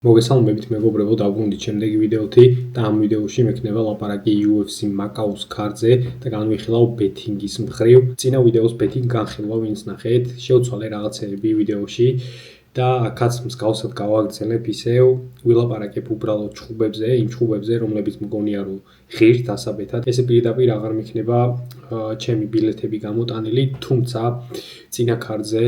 მოგესალმებით მეგობრებო, დაგვიდით შემდეგი ვიდეოთი და ამ ვიდეოში მექნება ლაპარაკი UFC Macau-ს ქარდზე და განვიხილავ ბეთინგის მხრივ. წინა ვიდეოს ბეთინგ განხილვა ვინც ნახეთ, შევცვალე რაღაცეები ვიდეოში და აქაც მსგავსად გავაგრძელებ ისევ ვილაპარაკებ უბრალოდ ჩხუბებზე, იმ ჩხუბებზე, რომლებიც მგონია რომ ღირს დასაბეთად. ესე პირდაპირ აღარ მექნება ჩემი ბილეთები გამოტანილი, თუმცა წინა ქარდზე,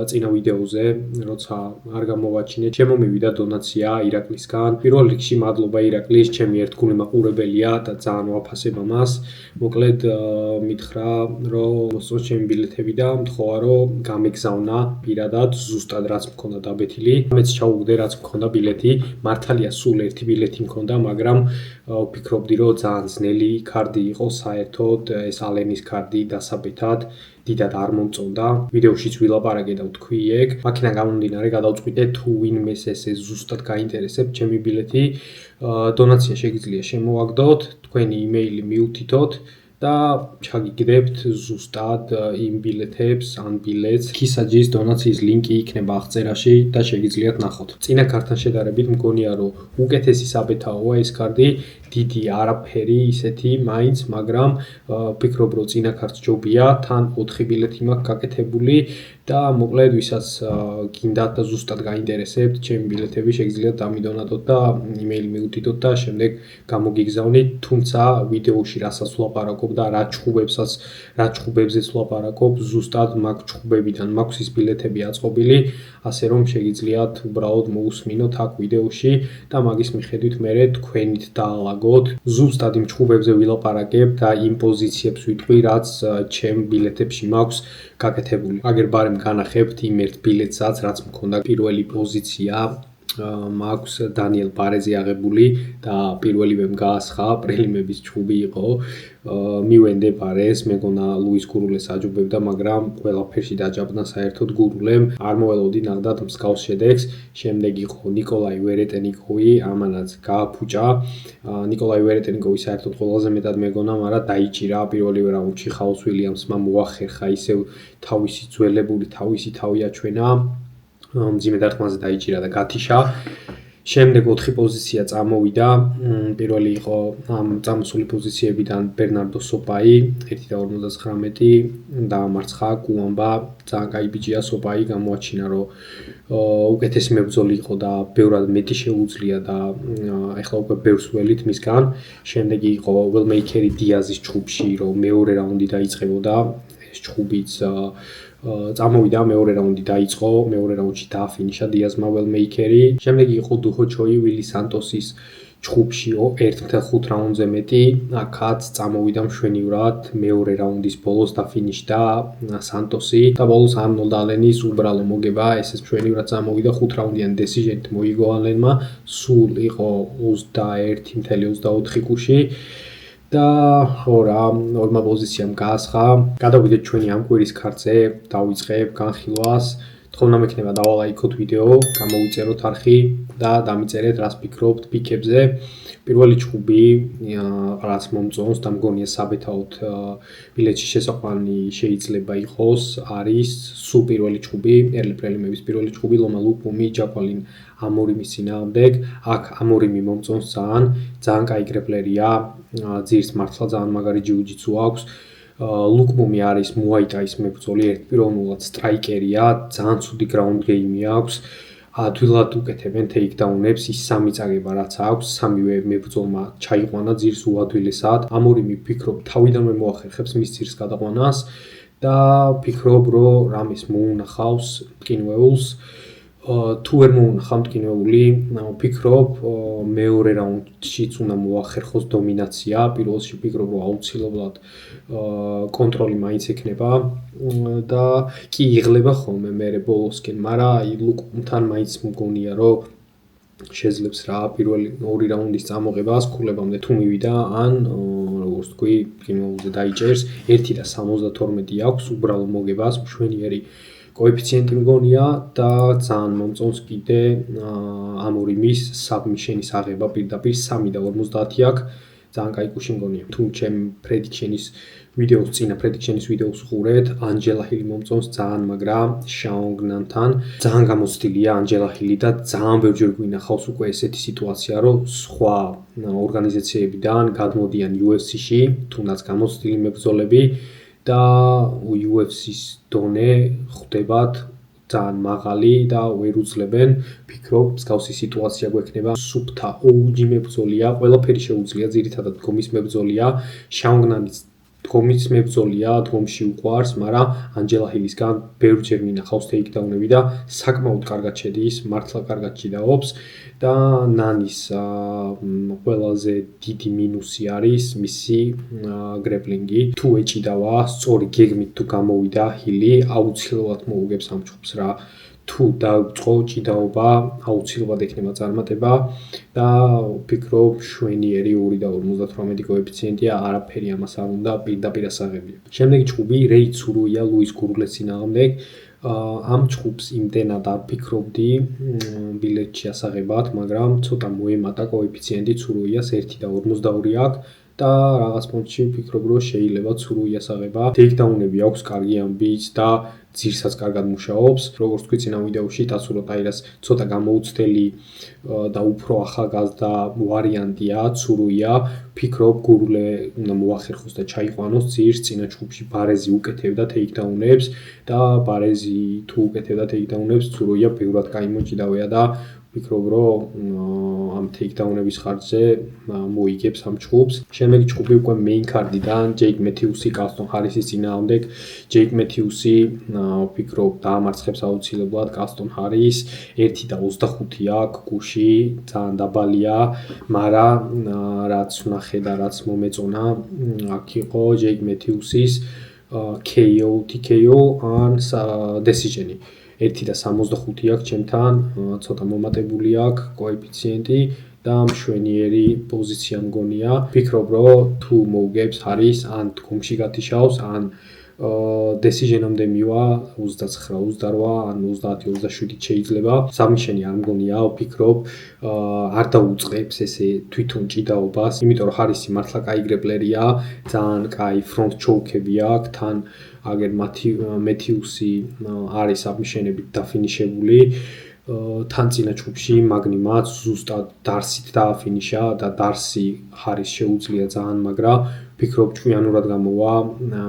წინა ვიდეოზე, როცა არ გამოვაჩინე, ჩემო მივიდა დონაცია ირაკლისგან. პირველ რიგში მადლობა ირაკლის, ჩემი ერთგული მაყურებელია და ძალიან ვაფასებ ამას. მოკლედ მითხრა, რომ მოსწონს ჩემი ბილეთები და მთხოვა, რომ გამეგზავნა პირადად ზუსტად რაც მქონდა დაბეთილი. მეც ჩაუგდე რაც მქონდა ბილეთი. მართალია სულ ერთი ბილეთი მქონდა, მაგრამ ვფიქრობდი, რომ ძალიან ძნელი ქარდი იყო საერთოდ ეს ალენის ქარდი დასაბეთად. დიდად არ მომწონდა. ვიდეოშიც ვილაპარაკე და ვთქვი ეგ. მაქედან გამომდინარე გადავწყვიტე თუ ვინმეს ესე ზუსტად გაინტერესებთ ჩემი ბილეთი, დონაცია შეგიძლია შემოვაგდოთ, თქვენი იმეილი მიუთითოთ და ჩაგიგდებთ ზუსტად იმ ბილეთებს ან ბილეთს. ქისაჯის დონაციის ლინკი იქნება აღწერაში და შეგიძლიათ ნახოთ. წინა ქარდთან შედარებით მგონია, რომ უკეთესი საბეთაოა ეს ქარდი, დიდი არაფერი ისეთი მაინც, მაგრამ ვფიქრობ, რომ წინა ქარდს ჯობია, თან 4 ბილეთი მაქვს გაკეთებული და მოკლედ ვისაც გინდათ და ზუსტად გაინტერესებთ ჩემი ბილეთები, შეგიძლიათ დამიდონატოთ და იმეილი მიუთითოთ და შემდეგ გამოგიგზავნით, თუმცა ვიდეოში რასაც ვლაპარაკობ და რა ჩხუბებზეც ვლაპარაკობ, ზუსტად მაგ ჩხუბებიდან მაქვს ის ბილეთები აწყობილი, ასე რომ შეგიძლიათ უბრალოდ მოусმინოთ აქ ვიდეოში და მაგის მიხედვით მერე თქვენით დაალაგოთ. ზუსტად იმ ჩხუბებზე ვილაპარაკებ და იმ პოზიციებს ვიტყვი, რაც ჩემ ბილეთებში მაქვს გაკეთებული. აგერ ბარემ განახებთ იმ ერთ ბილეთსაც, რაც მქონდა პირველი პოზიცია მაქვს დანიელ ბარეზე აღებული და პირველივემ გაასხა, პრელიმების ჩხუბი იყო. მივენდე ბარეს, მეგონა ლუის გურულეს აჯობებდა, მაგრამ ყველაფერში დაჯაბნა საერთოდ გურულემ. არ მოველოდი ნახდათ მსგავს შედეგს. შემდეგ იყო ნიკოლაი ვერეტენიკოვი, ამანაც გააფუჭა. ნიკოლაი ვერეტენიკოვი საერთოდ ყველაზე მეტად მეგონა, მაგრამ დაიჭირა პირველივე რაუნდში ხაუს ვილიამსმა მოახერხა ისევ თავისი ძველებული თავისი თავი აჩვენა. მძიმე დარტყმაზე დაიჭირა და გათიშა. შემდეგ 4 პოზიცია წამოვიდა. პირველი იყო ამ წამოსული პოზიციებიდან ბერნარდო სოპაი 1.59 დაამარცხა კუამბა. ძალიან კაი ბიჭია სოპაი, გამოაჩინა რომ უკეთესი მებრძოლი იყო და ბევრად მეტი შეუძლია და ეხლა უკვე ბევრს ველით მისგან. შემდეგი იყო ველმეიკერი დიაზის ჩხუბში, რომ მეორე რაუნდი დაიწყებოდა. ეს ჩხუბიც წამოვიდა, მეორე რაუნდი დაიწყო, მეორე რაუნდში დააფინიშა დიაზმა ველმეიკერი. შემდეგი იყო დუჰოჩოი ვილი სანტოსის ჩხუბში 1.5 რაუნდზე მეტი, აქაც წამოვიდა მშვენივრად, მეორე რაუნდის ბოლოს დაფინიშდა სანტოსი და ბოლოს არნოლდ ალენის უბრალო მოგება, ესეც მშვენივრად წამოვიდა 5 რაუნდიან დესიჟენით მოიგო ალენმა, სულ იყო 21.24 კუში. და ხო რა, ორმა პოზიციამ გაასხა. გადავიდეთ ჩვენი ამ კვირის ქარდზე, დავიწყებ განხილვას. თხოვნა მექნება დავალაიქოთ ვიდეო, გამოვიწეროთ არხი და დამიწერეთ რას ფიქრობთ პიკებზე. პირველი ჩხუბი, რაც მომწონს და მგონია საბეთაოდ ბილეთში შესაყვანი შეიძლება იყოს, არის სულ პირველი ჩხუბი, ერლი პრელიმების პირველი ჩხუბი, ლომა ლუკუმი, ჯაკვალინ ამორიმის წინააღმდეგ. აქ ამორიმი მომწონს ძალიან კაი გრეპლერია, ძირს მართლა ძალიან მაგარი ჯიუჯიტსუ აქვს. ლუკმუმი არის მუაიტაის მებრძოლი, ერთპიროვნულად სტრაიკერია, ძალიან ცუდი გრაუნდ გეიმი აქვს. ადვილად უკეთებენ თეიქდაუნებს, ის 3 წაგება რაც აქვს, 3-ვე მებრძოლმა ჩაიყვანა ძირს უადვილესად. ამორიმი ვფიქრობ თავიდანვე მოახერხებს მის ძირს გადაყვანას და ვფიქრობ, რომ რამეს მოუნახავს მტკინვეულს. თუ ვერ მოუნახა მტკინვეული, ვფიქრობ მეორე რაუნდშიც უნდა მოახერხოს დომინაცია. პირველში ვფიქრობ, რომ აუცილებლად კონტროლი მაინც ექნება და კი იღლება ხოლმე მერე ბოლოსკენ, მაგრამ ლუკუმთან მაინც მგონია, რომ შეძლებს რა პირველი 2 რაუნდის წამოღებას ქულებამდე თუ მივიდა ან როგორც თქვი, მტკინველზე დაიჭერს 1.72 აქვს უბრალო მოგებას, მშვენიერი კოეფიციენტი მგონია და ძალიან მომწონს კიდე ამორიმის საბმიშენის აღება პირდაპირ 3.50 აქვს. ძალიან კაი კუში მგონია. თუ ჩემ წინა prediction-ის ვიდეოს უყურეთ, ანჯელა ჰილი მომწონს ძალიან, მაგრამ შაონგნანთან ძალიან გამოცდილია ანჯელა ჰილი და ძალიან ბევრჯერ გვინახავს უკვე ესეთი სიტუაცია, რომ სხვა ორგანიზაციებიდან გადმოდიან UFC-ში, თუნდაც გამოცდილი მებრძოლები და UFC-ის დონე ხვდებათ ძალიან მაღალი და ვერ უძლებენ. ფიქრობ, მსგავსი სიტუაცია გვექნება. სუფთა OG მებრძოლია, ყველაფერი შეუძლია, ძირითადად დგომის მებრძოლია, შაონგნანის დგომის მებრძოლია, დგომში უყვარს, მაგრამ ანჯელა ჰილისგან ბევრჯერ მინახავს ტეიქდაუნები და საკმაოდ კარგად შედის, მართლა კარგად ჭიდაობს და ნანის ყველაზე დიდი მინუსი არის მისი გრეპლინგი. თუ ეჭიდავა, სწორი გეგმით თუ გამოვიდა ჰილი, აუცილებლად მოუგებს ამ ჯგუფს რა. თუ დაუწყო ჭიდაობა, აუცილებლად ექნება წარმატება და ვფიქრობ, შვენიერი 2.58 კოეფიციენტია, არაფერი ამას არ უნდა, პირდაპირ ასაღებია. შემდეგი ჯგუფი რეი ცურუია ლუის გურგლეს წინააღმდეგ. ამ ჯგუფს იმდენად არ ვფიქრობდი ბილეთში ასაღებად, მაგრამ ცოტა მოემატა კოეფიციენტი ცურუიას 1.52 აქვს. და რაღაც პონჩი ვფიქრობ, რომ შეიძლება ცურუიას აღება. ტეიქდაუნები აქვს კარგი ამბიც და ძირსაც კარგად მუშაობს. როგორც თქვი წინა ვიდეოში, ტაცურო ტაირას ცოტა გამოუცდელი და უფრო ახალგაზრდა ვარიანტია ცურუია. ვფიქრობ, გურგლე უნდა მოახერხოს და ჩაიყვანოს ძირს. წინა ჯგუფში ბარეზი უკეთებდა ტეიქდაუნებს და ბარეზი თუ უკეთებდა ტეიქდაუნებს, ცურუია ბევრად გაიმოჭიდავია და ვფიქრობ, რომ ამ ტეიქდაუნების ხარჯზე მოიგებს ამ ჯგუფს. შემდეგი ჯგუფი უკვე მეინ კარდიდან, ჯეიკ მეთიუსი კალსტონ ჰარისის წინააღმდეგ. ჯეიკ მეთიუსი ვფიქრობ, დაამარცხებს აუცილებლად კალსტონ ჰარის. 1.25 აქვს კუში, ძალიან დაბალია, მაგრამ რაც ვნახე და რაც მომეწონა, აქ იყო ჯეიკ მეთიუსის KO, TKO ან decision-ი. 1.65 აქვს ჩემთან, ცოტა მომატებული აქვს კოეფიციენტი და მშვენიერი პოზიცია მგონია. ვფიქრობ, რომ თუ მოუგებს ჰარის, ან დგომში გათიშავს, ან decision-ამდე მივა 29-28, ან 30-27 შეიძლება. საბმიშენი არ მგონია, ვფიქრობ, არ დაუწყებს ესე თვითონ ჭიდაობას, იმიტომ რომ ჰარისი მართლა კაი გრეპლერია, ძალიან კაი ფრონტ ჩოუქები აქვს, თან აგერ მეთიუსი არის საბმიშენებით დაფინიშებული. თან წინა ჯგუფში მაგნიმაც ზუსტად დარსით დააფინიშა და დარსი ჰარის შეუძლია ძალიან, მაგრამ ვფიქრობ, ჭკვიანურად გამოვა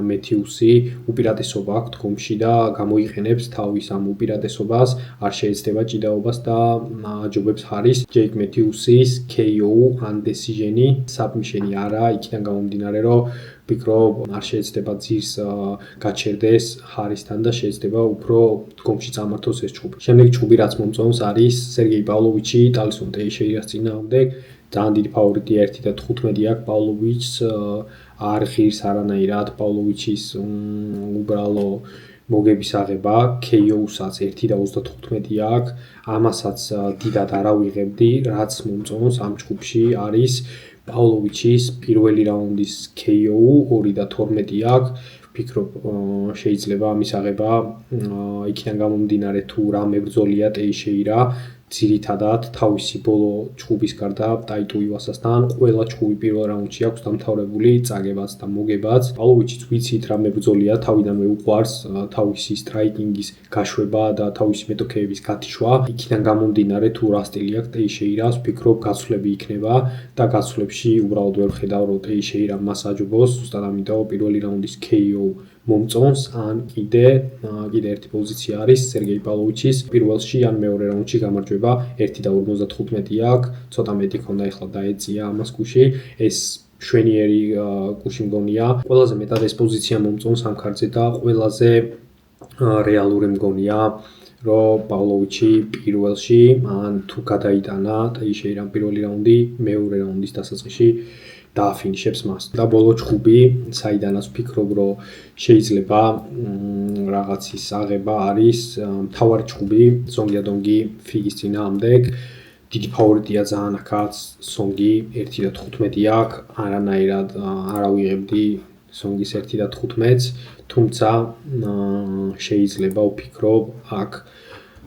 მეთიუსი, უპირატესობა აქვს დგომში და გამოიყენებს თავის ამ უპირატესობას, არ შეეცდება ჭიდაობას და აჯობებს ჰარის. ჯეიკ მეთიუსის KO ან decision-ი, საბმიშენი არა, იქიდან გამომდინარე, რომ ვფიქრობ, არ შეეცდება ძირს გაჩერდეს ჰარისთან და შეეცდება უფრო დგომში წამართოს ეს ჯგუფი. შემდეგი ჯგუფი, რაც მომწონს, არის სერგეი პავლოვიჩი ტალისონ ტეიშეირას წინააღმდეგ. ძალიან დიდი ფავორიტია 1.15 აქვს პავლოვიჩს, არ ღირს არანაირად პავლოვიჩის უბრალო მოგების აღება, KO-საც 1.35 აქვს, ამასაც დიდად არ ავიღებდი, რაც მომწონს ამ ჯგუფში არის პავლოვიჩის პირველი რაუნდის KO 2.12 აქვს. ვფიქრობ, შეიძლება ამის აღება იქიდან გამომდინარე თუ რა მებრძოლია ტეიშეირა. ძირითადად თავისი ბოლო ჯგუფის გარდა ტაიტუ ივასასთან ყველა ჯგუფი პირველ რაუნდში აქვს დამთავრებული წაგებაც და მოგებაც. პავლოვიჩიც ვიცით რა მებრძოლია, თავიდანვე უყვარს თავისი სტრაიკინგის გაშვება და თავისი მეტოქეების გათიშვა. იქიდან გამომდინარე თუ რა სტილი აქვს ტეიშეირას, ვფიქრობ, გაცვლები იქნება და გაცვლებში უბრალოდ ვერ ხედავ, რომ ტეიშეირა მას აჯობოს, ზუსტად ამიტომ პირველი რაუნდის KO მომწონს, ან კიდე ერთი პოზიცია არის სერგეი პავლოვიჩის პირველში ან მეორე რაუნდში გამარჯვება 1.55 აქვს, ცოტა მეტი ქონდა, ეხლა დაეწია ამას კუში. ეს შვენიერი კუში მგონია. ყველაზე მეტად ეს პოზიცია მომწონს ამ ქარtზე და ყველაზე რეალური მგონია, რომ პავლოვიჩი პირველში ან თუ გადაიტანა ტეიშეირამ პირველი რაუნდი, მეორე რაუნდის დასაწყისში დააფინიშებს მას. და ბოლო ჯგუფი, საიდანაც ვფიქრობ, რომ შეიძლება რაღაცის აღება არის მთავარი ჯგუფი, სონგი ფიგის წინააღმდეგ. დიდი ფავორიტია ძალიან აქაც სონგი 1.15 აქვს, არანაირად არ ავიღებდი სონგის 1.15-ს, თუმცა შეიძლება ვფიქრობ, აქ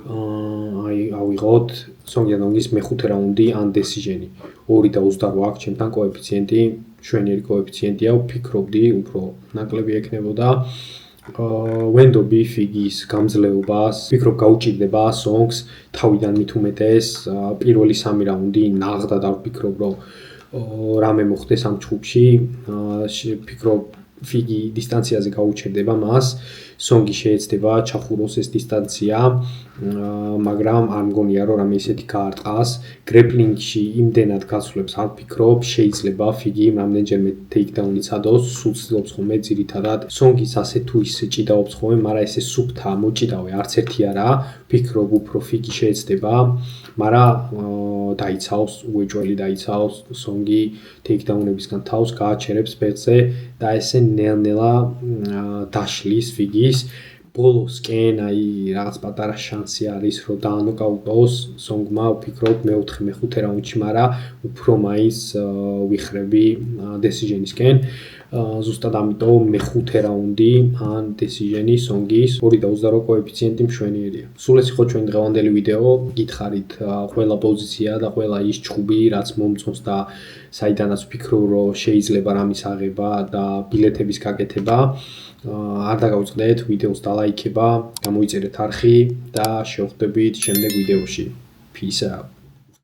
ავიღოთ სონგიანონგის მეხუთე რაუნდი ან decision-ი 2.28 აქვს ჩემთან კოეფიციენტი, შვენიერი კოეფიციენტია, ვფიქრობდი უფრო ნაკლები ექნებოდა. ვენდობი ფიგის გამძლეობას, ვფიქრობ გაუჭირდება სონგს თავიდან მით უმეტეს, პირველი 3 რაუნდი ნაღდად ვფიქრობ რომ რამე მოხდეს ამ ჯგუფში, ვფიქრობ ფიგი დისტანციაზე გაუჩერდება მას, სონგი შეეცდება ჩახუროს ეს დისტანცია, მაგრამ არ მგონია რომ რამე ისეთი გაარტყას. გრეპლინგში იმდენად გასვლებს არ ვფიქრობ, შეიძლება ფიგი რამდენჯერმე ტეიქდაუნი ცადოს, სულ ცდილობს ხოლმე ძირითადად სონგის ასე თუ ისე ჭიდაობს ხოლმე, მაგრამ ესე სუფთა მოჭიდავე არც ერთი არაა, ვფიქრობ უფრო ფიგი შეეცდება, მაგრამ დაიცავს, უეჭველი დაიცავს სონგი ტეიქდაუნებისგან თავს გააჩერებს ფეხზე და ესე ნელ-ნელა დაშლის ფიგის ბოლოსკენ აი რაღაც პატარა შანსი არის რომ დაანოკაუტოს სონგმა ვფიქრობ მე-4-მე-5 რაუნდში, მაგრამ უფრო მაინც ვიხრები decision-ისკენ. ზუსტად ამიტომ მე-5 რაუნდი ან decision-ი სონგის 2.28 კოეფიციენტი მშვენიერია. სულ ეს იყო ჩვენ დღევანდელი ვიდეო. გითხარით ყველა პოზიცია და ყველა ის ჭუბი, რაც მომწონს და საიდანაც ვფიქრობ რომ შეიძლება რამის აღება და ბილეთების გაკეთება. არ დაგავიწყდეთ ვიდეოს დალაიქება, გამოიწერეთ არხი და შევხვდებით შემდეგ ვიდეოში. Peace out.